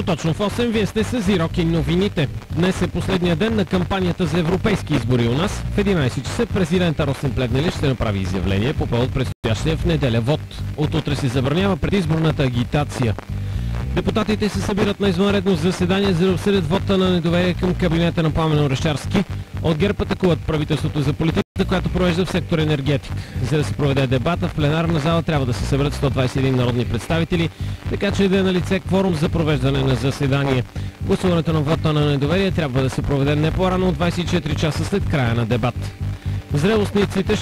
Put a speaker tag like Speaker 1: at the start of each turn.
Speaker 1: Утро точно в 8 вие сте с Зирок новините. Днес е последния ден на кампанията за европейски избори у нас. В 11 часа президента Росен Плевнелиев ще направи изявление по повод предстоящия в неделя вод. От утре се забранява предизборната агитация. Депутатите се събират на извънредно заседание за да обсъдят вота на недоверие към кабинета на Пламен Орешарски. От ГЕРБ атакуват правителството за политиката, която провежда в сектор енергетик. За да се проведе дебата в пленарна зала трябва да се съберат 121 народни представители, така че да е на лице кворум за провеждане на заседание. Гласуването на вота на недоверие трябва да се проведе не по-рано от 24 часа след края на дебат. Зрелостниците